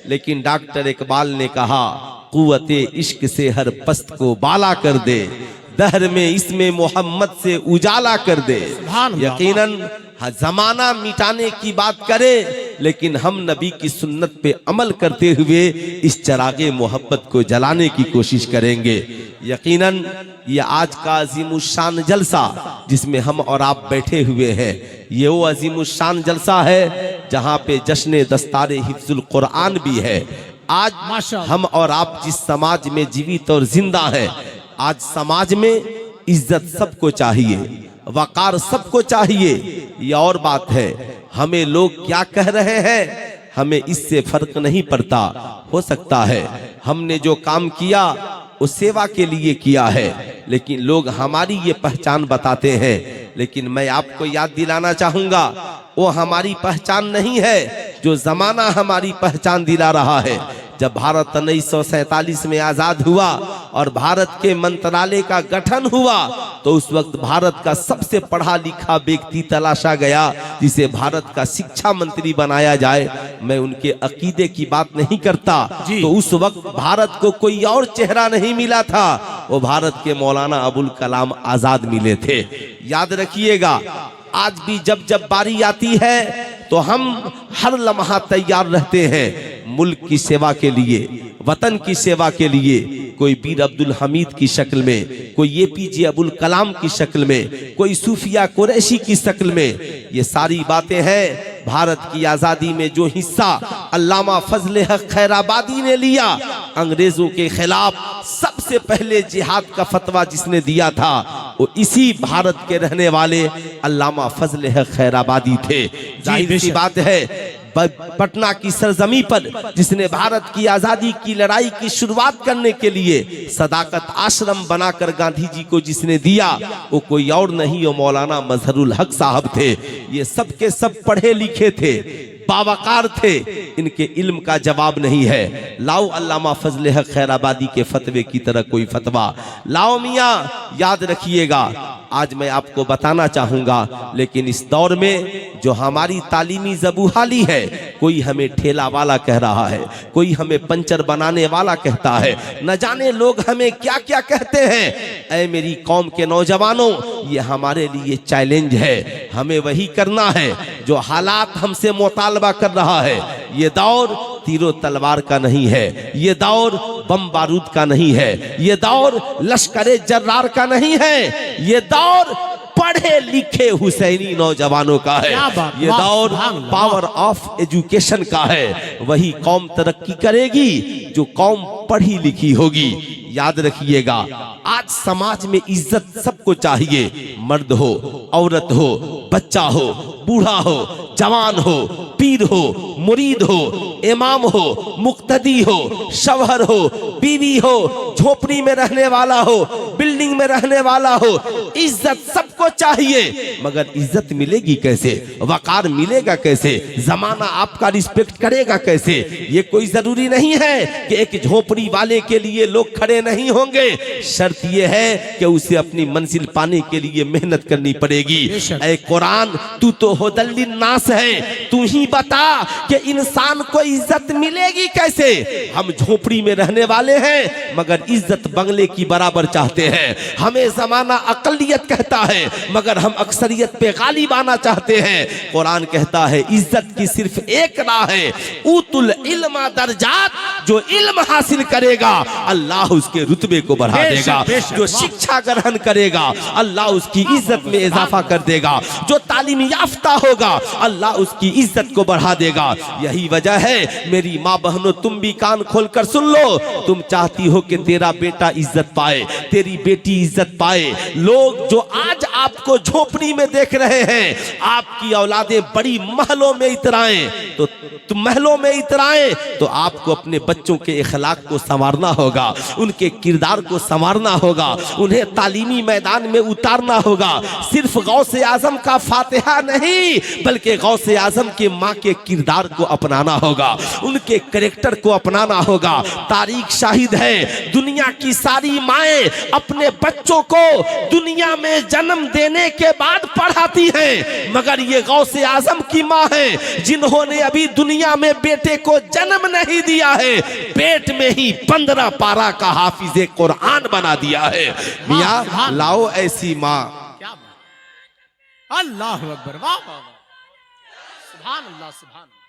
लेकिन डॉक्टर इकबाल ने कहा कुव्वते इश्क से हर पस्त को बाला कर दे, दहर में इसमें मोहम्मद से उजाला कर दे। यकीनन जमाना मिटाने की बात करे, लेकिन हम नबी की सुन्नत पे अमल करते हुए इस चरागे मोहब्बत को जलाने की कोशिश करेंगे। यकीनन ये आज का अजीमुशान जलसा जिसमें हम और आप बैठे हुए हैं, ये वो अजीमुशान जलसा है जहाँ पे जश्न दस्तारे हिफ्जुल कुरान भी है। आज हम और आप जिस समाज में जीवित और जिंदा हैं, आज समाज में इज्जत सबको चाहिए, वकार सबको चाहिए। ये और बात है, हमें लोग क्या कह रहे हैं हमें इससे फर्क नहीं पड़ता। हो सकता है हमने जो काम किया वो सेवा के लिए किया है, लेकिन लोग हमारी ये पहचान बताते हैं। लेकिन मैं आपको याद दिलाना चाहूंगा, वो हमारी पहचान नहीं है, जो जमाना हमारी पहचान दिला रहा है। जब भारत 1947 में आजाद हुआ और भारत के मंत्रालय का गठन हुआ, तो उस वक्त भारत का सबसे पढ़ा लिखा व्यक्ति तलाशा गया जिसे भारत का शिक्षा मंत्री बनाया जाए। मैं उनके अकीदे की बात नहीं करता, तो उस वक्त भारत को कोई और चेहरा नहीं मिला था, वो भारत के मौलाना अबुल कलाम आजाद मिले थे। याद रखिएगा, आज भी जब जब बारी आती है तो हम हर लम्हा तैयार रहते हैं मुल्क की सेवा के लिए, वतन की सेवा के लिए। कोई वीर अब्दुल हमीद की शक्ल में, कोई APJ अबुल कलाम की शक्ल में, कोई सूफिया कुरैशी की शक्ल में। ये सारी बातें हैं भारत की आजादी में जो हिस्सा अल्लामा फजले हक खैराबादी ने लिया, अंग्रेजों के खिलाफ सबसे पहले जिहाद का फतवा जिसने दिया था वो इसी भारत के रहने वाले अल्लामा फजले हक खैराबादी थे। जाहिर सी बात है, पटना की सरजमी पर जिसने भारत की आजादी की लड़ाई की शुरुआत करने के लिए सदाकत आश्रम बनाकर गांधी जी को जिसने दिया, वो कोई और नहीं, वो मौलाना मजहरुल हक साहब थे। ये सब के सब पढ़े लिखे थे, बावकार थे, इनके इल्म का जवाब नहीं है। लाओ अल्लामा फजले हक खैराबादी के फतवे की तरह कोई फतवा लाओ मियाँ। याद रखिएगा, आज मैं आपको बताना चाहूंगा, लेकिन इस दौर में जो हमारी तालीमी ज़बूहाली है, कोई हमें ठेला वाला कह रहा है, कोई हमें पंचर बनाने वाला कहता है, न जाने लोग हमें क्या क्या कहते हैं। ऐ मेरी कौम के नौजवानों, ये हमारे लिए चैलेंज है, हमें वही करना है जो हालात हमसे मुतालबा कर रहा है। ये दौर तीरों तलवार का नहीं है, ये दौर बम बारूद का नहीं है, ये दौर लश्करे जर्रार का नहीं है, ये दौर पढ़े लिखे हुसैनी नौजवानों का है। ये दौर पावर ऑफ एजुकेशन का है। वही कौम तरक्की करेगी जो कौम पढ़ी लिखी होगी। याद रखिएगा, आज समाज में इज्जत सबको चाहिए, मर्द हो, औरत हो, बच्चा हो, बूढ़ा हो, जवान हो, पीर हो, मुरीद हो, इमाम हो, मुक्तदी हो, शवहर हो, बीवी हो, झोपड़ी में रहने वाला हो, बिल्डिंग में रहने वाला हो, इज्जत सबको चाहिए। मगर इज्जत मिलेगी कैसे, वकार मिलेगा कैसे, जमाना आपका रिस्पेक्ट करेगा कैसे? ये कोई जरूरी नहीं है कि एक झोपड़ी वाले के लिए लोग खड़े नहीं होंगे। शर्त यह है कि उसे अपनी मंजिल पाने के लिए मेहनत करनी पड़ेगी। ऐ कुरान, तू तो हुदल्लिन नास है, तू ही बता कि इंसान को इज्जत मिलेगी कैसे? हम झोपड़ी में रहने वाले हैं मगर इज्जत बंगले की बराबर चाहते हैं। हमें जमाना अकलियत कहता है मगर हम अक्सरियत पे गालिब आना चाहते हैं। कुरान कहता है इज्जत की सिर्फ एक राह है, ऊतुल इल्मा दर्जात, जो इल्म हासिल करेगा अल्लाह उसके रुतबे को बढ़ा देगा। जो शिक्षा ग्रहण करेगा अल्लाह उसकी इज्जत में इजाफा कर देगा। जो तालीम याफ्ता होगा अल्लाह उसकी इज्जत को बढ़ा देगा। यही वजह है मेरी माँ बहनों, तुम भी कान खोलकर सुन लो। तुम चाहती हो कि तेरा बेटा इज्जत पाए, तेरी बेटी इज्जत पाए। लोग जो आज आपको झोपड़ी में देख रहे हैं, आपकी औलादें बड़ी महलों में इतराएं, तो महलों में इतराएं, तो आपको अपने बच्चों के इखलाक को संवारना होगा, उनके किरदार को संवारना होगा, उन्हें तालीमी मैदान में उतारना होगा। सिर्फ गौसे आजम का फातिहा नहीं, बल्कि गौसे आजम के माँ के किरदार को अपनाना होगा, उनके कैरेक्टर को अपनाना होगा। तारीख शाहिद है, दुनिया की सारी माएँ अपने बच्चों को दुनिया में जन्म देने के बाद पढ़ाती हैं, मगर ये गौसे आजम की माँ है जिन्होंने अभी दुनिया में बेटे को जन्म नहीं दिया है, पेट में ही 15 पारा का हाफिज़े कुरान बना दिया है। मियां लाओ ऐसी माँ। क्या बात, अल्लाह अकबर, वाह वाह वाह, सुभान अल्लाह, सुभान अल्लाह,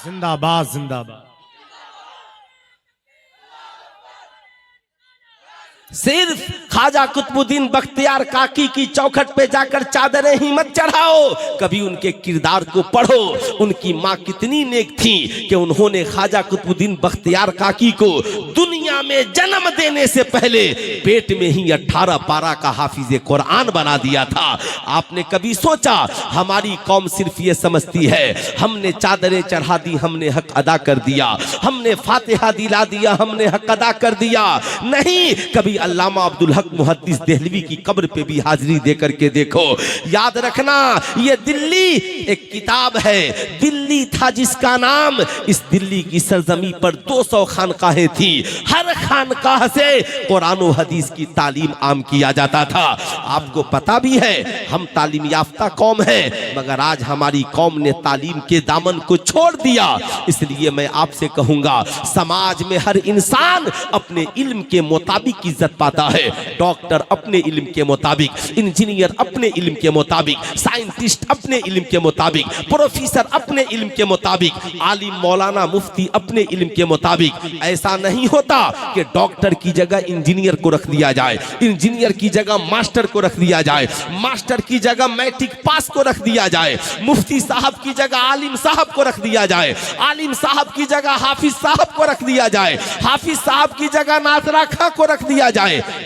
जिंदाबाद जिंदाबाद। सिर्फ ख्वाजा कुतुबुद्दीन बख्तियार काकी की चौखट पे जाकर चादरें ही मत चढ़ाओ, कभी उनके किरदार को पढ़ो। उनकी माँ कितनी नेक थी कि उन्होंने ख्वाजा कुतुबुद्दीन बख्तियार काकी को दुनिया में जन्म देने से पहले पेट में ही 18 पारा का हाफिज़े कुरान बना दिया था। आपने कभी सोचा हमारी कौम सिर्फ ये समझती है हमने चादरें चढ़ा दी, हमने हक अदा कर दिया, हमने फातिहा दिला दिया, हमने हक अदा कर दिया? नहीं, कभी अल्लामा अब्दुल हक मुहद्दिस देहलवी की कब्र पे भी हाजिरी देकर के देखो। याद रखना, ये दिल्ली एक किताब है, दिल्ली था जिसका नाम। इस दिल्ली की सरजमी पर 200 खानकाहें थी, हर खानकाह से कुरान और हदीस की तालीम आम किया जाता था। आपको पता भी है हम तालीम याफ्ता कौम है, मगर आज हमारी कौम ने तालीम के दामन को छोड़ दिया। इसलिए मैं आपसे कहूंगा, समाज में हर इंसान अपने इल्म के मुताबिक इज्जत पाता है। डॉक्टर अपने इल्म के मुताबिक, इंजीनियर अपने इल्म के मुताबिक, साइंटिस्ट अपने इल्म के मुताबिक, प्रोफेसर अपने इल्म के मुताबिक, आलिम मौलाना मुफ्ती अपने इल्म के मुताबिक। ऐसा नहीं होता कि डॉक्टर की जगह इंजीनियर को रख दिया जाए, इंजीनियर की जगह मास्टर को रख दिया जाए, मास्टर की जगह मैट्रिक पास को रख दिया जाए, मुफ्ती साहब की जगह आलिम साहब को रख दिया जाए, आलिम साहब की जगह हाफिज साहब को रख दिया जाए, हाफिज साहब की जगह नाज़रा खां को रख दिया जाए।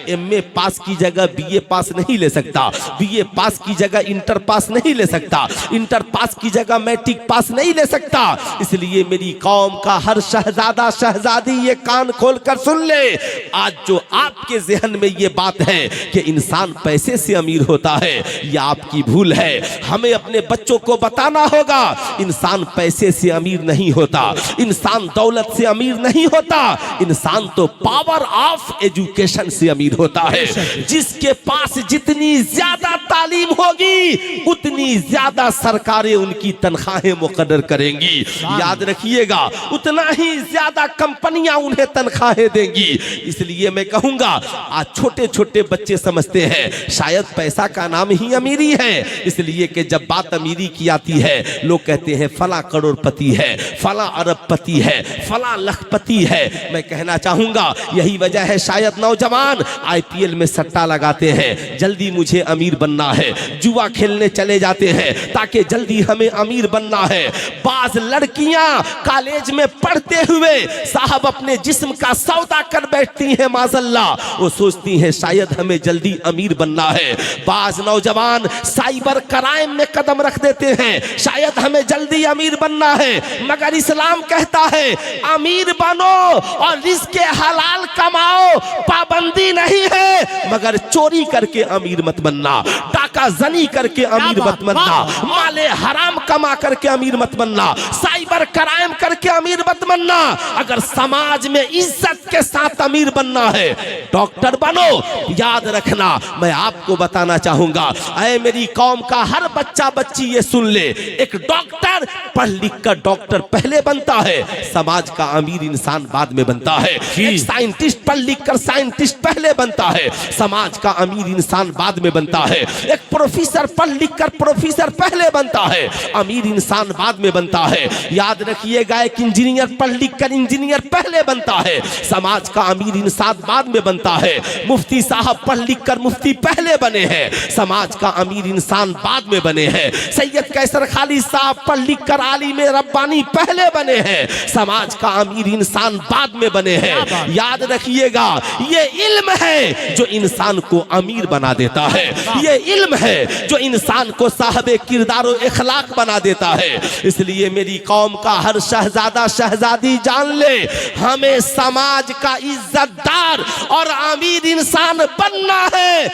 एमए पास की जगह बीए पास नहीं ले सकता, बीए पास की जगह इंटर पास नहीं ले सकता, इंटर पास की जगह मैट्रिक पास नहीं ले सकता। इसलिए मेरी कौम का हर शहजादा शहजादी ये कान खोलकर सुन ले, आज जो आपके जहन में ये बात है कि इंसान पैसे से अमीर होता है, यह आपकी भूल है। हमें अपने बच्चों को बताना होगा इंसान पैसे से अमीर नहीं होता, इंसान दौलत से अमीर नहीं होता, इंसान तो पावर ऑफ एजुकेशन से अमीर होता है। जिसके पास जितनी ज्यादा तालीम होगी उतनी ज्यादा सरकारें उनकी तनख्वाहें मुकर्रर करेंगी। याद रखिएगा, उतना ही ज्यादा कंपनियां उन्हें तनख्वाहें देंगी। इसलिए मैं कहूंगा, आज छोटे छोटे बच्चे समझते हैं शायद पैसा का नाम ही अमीरी है, इसलिए कि जब बात अमीरी की आती है लोग कहते हैं फला करोड़पति है, फला अरबपति है, फला लखपति है। मैं कहना चाहूंगा यही वजह है शायद नौजवान आईपीएल में सट्टा लगाते हैं, जल्दी मुझे अमीर बनना है, जुआ खेलने चले जाते हैं ताकि जल्दी हमें अमीर बनना है। बाज लड़कियां कॉलेज में पढ़ते हुए साहब अपने जिस्म का सौदा कर बैठती हैं, माज़अल्लाह, वो सोचती हैं शायद हमें जल्दी अमीर बनना है। बाज नौजवान साइबर क्राइम में कदम रख देते हैं, शायद हमें जल्दी अमीर बनना है, मगर इस्लाम कहता है अमीर बनो और रिज़्क़ हलाल कमाओ, पाबंदी नहीं है, मगर चोरी करके अमीर मत बनना, डाका जनी करके अमीर मत बनना, माले हराम कमा करके अमीर मत बनना, साइबर क्राइम करके अमीर मत बनना। अगर समाज में इज्जत के साथ अमीर बनना है, डॉक्टर बनो। याद रखना, मैं आपको बताना चाहूंगा, ऐ मेरी कौम का हर बच्चा बच्ची ये सुन ले, एक डॉक्टर पढ़ लिख कर डॉक्टर पहले बनता है, समाज का अमीर इंसान बाद में बनता है। एक साइंटिस्ट पढ़ लिख कर साइंटिस्ट पहले बनता है, समाज का अमीर इंसान बाद में बनता है। एक प्रोफेसर पढ़ लिख कर प्रोफेसर पहले बनता है, अमीर इंसान बाद में बनता है। याद रखिएगा, एक इंजीनियर पढ़ लिख कर इंजीनियर पहले बनता है, समाज का अमीर इंसान बाद में बनता है। मुफ्ती साहब पढ़ लिख कर मुफ्ती पहले बने हैं, समाज का अमीर इंसान बाद में बने हैं। सैयद कैसर खालिद साहब पढ़ लिख कर आलिम रब्बानी पहले बने हैं, समाज का अमीर इंसान बाद में बने हैं। याद रखिएगा, ये इल्म है जो इंसान को अमीर बना देता है, ये इल्म है जो इंसान को साहबे किरदार और इखलाक बना देता है। इसलिए मेरी कौम कौम का हर शहजादा शहजादी जान ले, हमें समाज का इज्जतदार और अमीर इंसान बनना है,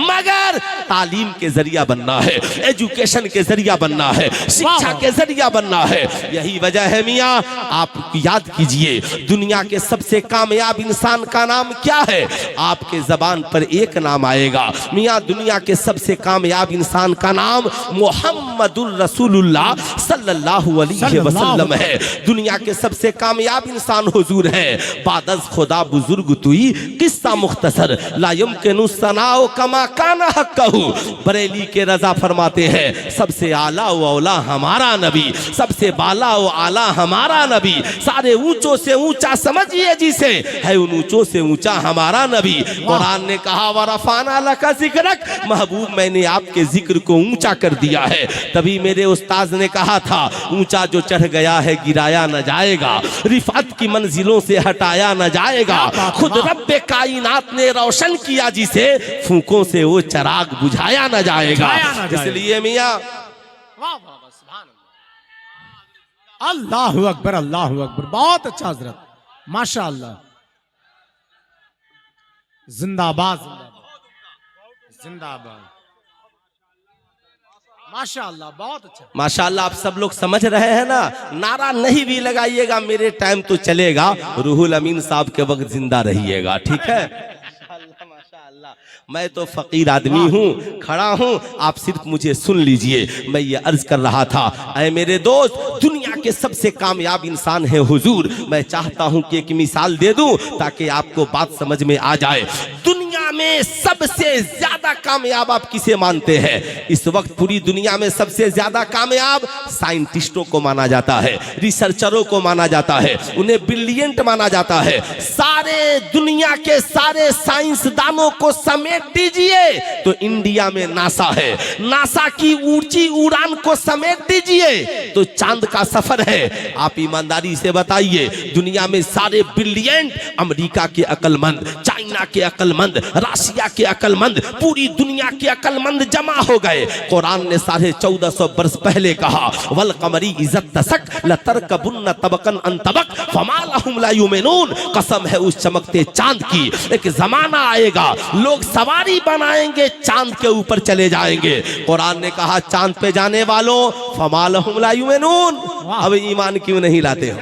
मगर तालीम के जरिया बनना है, एजुकेशन के जरिया बनना है, शिक्षा के जरिया बनना है। यही वजह है मियाँ, आप याद कीजिए दुनिया के सबसे कामयाब इंसान का नाम क्या है? आपके जबान पर एक नाम आएगा मियाँ, दुनिया के सबसे कामयाब इंसान का नाम मोहम्मदुर रसूलुल्लाह सल्लल्लाहु अलैहि वसल्लम है। दुनिया के सबसे कामयाब इंसान हुजूर है। बादज खुदा बुजुर्ग तुई किस्सा मुख्तसर ला युमकिनु सनाओ कमा काना हक्कहु। बरेली के रजा फरमाते हैं सबसे आला व औला हमारा नबी, सबसे बाला व आला हमारा नबी, सारे ऊंचों से ऊंचा समझिए जिसे, है उन ऊंचों से ऊंचा हमारा नबी। कुरान ने कहा वरफाना लका जिक्रक, महबूब मैंने आपके जिक्र को ऊंचा कर दिया है। तभी मेरे उस्ताद ने कहा था ऊंचा जो चढ़ गया है गिराया न जाएगा, रिफात की मंजिलों से हटाया न जाएगा। खुद रब्बे कायनात ने रोशन किया जिसे, फूकों से वो चराग बुझाया न जाएगा। इसलिए मियाँ अल्लाहु अकबर, अल्लाहु अकबर, बहुत अच्छा हजरत, माशाअल्लाह, जिंदाबाद जिंदाबाद जिंदाबाद, माशाअल्लाह, बहुत अच्छा। माशाअल्लाह, आप सब लोग समझ रहे हैं ना? नारा नहीं भी लगाइएगा, मेरे टाइम तो चलेगा, रूहुल अमीन साहब के वक्त जिंदा रहिएगा, ठीक है? माशाअल्लाह, मैं तो फकीर आदमी हूँ, खड़ा हूँ, आप सिर्फ मुझे सुन लीजिए। मैं ये अर्ज कर रहा था, ऐ मेरे दोस्त, दुनिया के सबसे कामयाब इंसान है हुजूर। मैं चाहता हूँ कि एक मिसाल दे दूँ ताकि आपको बात समझ में आ जाए। दुनिया में सबसे ज्यादा कामयाब आप किसे मानते हैं? इस वक्त पूरी दुनिया में सबसे ज्यादा कामयाब साइंटिस्टों को माना जाता है, रिसर्चरों को माना जाता है, उन्हें ब्रिलियंट माना जाता है। सारे दुनिया के सारे साइंसदानों को समेट दीजिए तो इंडिया में नासा है, नासा की ऊंची उड़ान को समेट दीजिए तो चांद का सफर है। आप ईमानदारी से बताइए, दुनिया में सारे ब्रिलियंट, अमेरिका के अक्लमंद, चाइना के अक्लमंद, रशिया के अक्लमंद, पूरी दुनिया के अक्लमंद जमा हो गए। कुरान ने 1450 वर्ष पहले कहा वल कमरी इज्जत तसक लतरकबुन्न तबकन अन तबक फमा लहुम ला युमिनून। कसम है उस चमकते चांद की, एक जमाना आएगा लोग सवारी बनाएंगे, चांद के ऊपर चले जाएंगे। कुरान ने कहा चांद पे जाने वालों फमा लहुम ला युमिनून। अब ईमान क्यों नहीं लाते हो?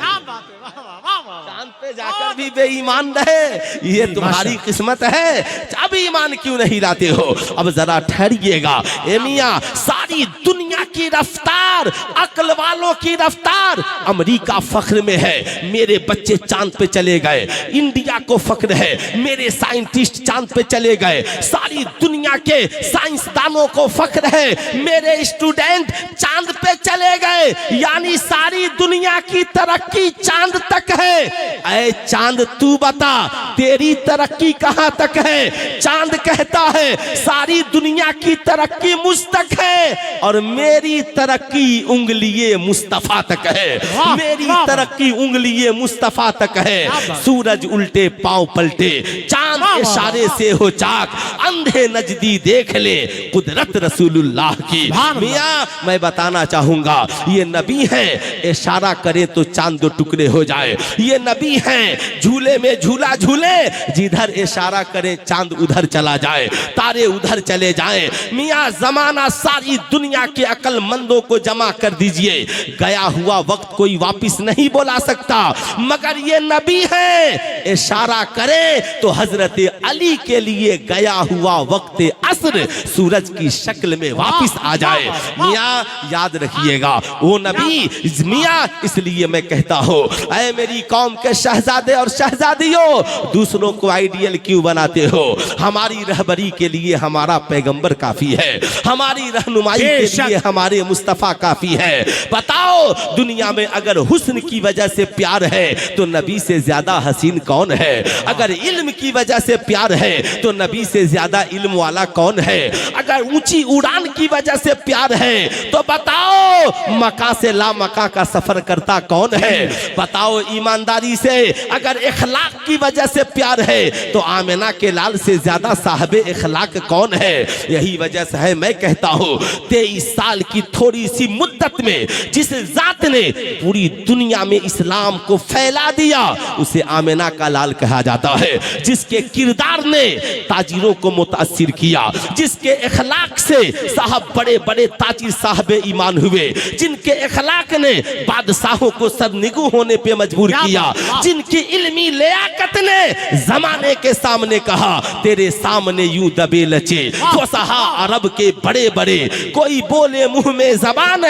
चांद पे जाकर भी बेईमान रहे, ये तुम्हारी किस्मत है। अब ईमान क्यों नहीं लाते हो? अब जरा ठहरिएगा। ए मियां, सारी दुनिया की रफ्तार, अक्ल वालों की रफ्तार, अमेरिका फख्र में है, मेरे बच्चे चांद पे चले गए। इंडिया को फख्र है, मेरे साइंटिस्ट चांद पे चले गए। सारी दुनिया के साइंसदानों को फख्र है, मेरे स्टूडेंट चांद पे चले गए। यानी सारी दुनिया की तरक्की चांद तक है। ऐ चांद तू बता, तेरी तरक्की कहां तक है? चांद कहता है सारी दुनिया की तरक्की मुझ तक है और मेरी तरक्की उंगलिये मुस्तफा तक है। मेरी तरक्की उंगलिये मुस्तफा तक है। सूरज उल्टे पांव पलटे, चांद इशारे से हो चाक, अंधे नजदी देख ले कुदरत रसूलुल्लाह की। मियां, मैं बताना चाहूंगा, ये नबी है, इशारा करे तो चांद दो टुकड़े हो जाए। ये नबी है, झूले में झूला झूले, जिधर इशारा करे चांद उधर चला जाए, तारे उधर चले जाएं। मियां, जमाना सारी दुनिया के अक्लमंदों को जमा कर दीजिए। गया हुआ वक्त कोई वापस नहीं बुला सकता, मगर ये नबी है, इशारा करे तो हजरत अली के लिए गया हुआ वक्त असर सूरज की शक्ल में वापस आ जाए। मियां, याद रखिएगा वो नबी। मियां, इसलिए मैं कहता हूं, ऐ मेरी कौम के शहजादे और शहजादियों, दूसरों को आइडियल क्यों बनाते हो? हमारी रहबरी के लिए हमारा पैगंबर काफी है, हमारी रहनुमाई के लिए हमारे मुस्तफा काफी है। बताओ, दुनिया में अगर हुस्न की वजह से प्यार है तो नबी से ज्यादा हसीन कौन है? अगर इल्म की वजह वजह से प्यार है तो नबी से ज्यादा इल्म वाला कौन है? अगर ऊंची उड़ान की वजह से प्यार है तो बताओ मक्का से ला मक्का का सफर करता कौन है? बताओ ईमानदारी से अगर इखलाक की वजह से प्यार है तो आमिना के लाल से ज्यादा साहब इखलाक कौन है? यही वजह से है मैं कहता हूं 23 साल की थोड़ी सी मुद्दत में जिस जात ने पूरी दुनिया में इस्लाम को फैला दिया उसे आमिना का लाल कहा जाता है। जिसके किरदार ने ताजिरों को मुतासिर किया, जिसके इखलाक से साहब बड़े बड़े ताजिर साहब ईमान हुए, जिनके इखलाक ने बादशाहों को सरनिगू होने पे मजबूर किया, जिनकी इल्मी लियाकत ने जमाने के सामने कहा तेरे सामने यूं दबे लचे फसहा अरब के बड़े बड़े, कोई बोले मुंह में ज़बान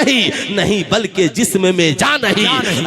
नहीं बल्कि जिस्म में जान नहीं।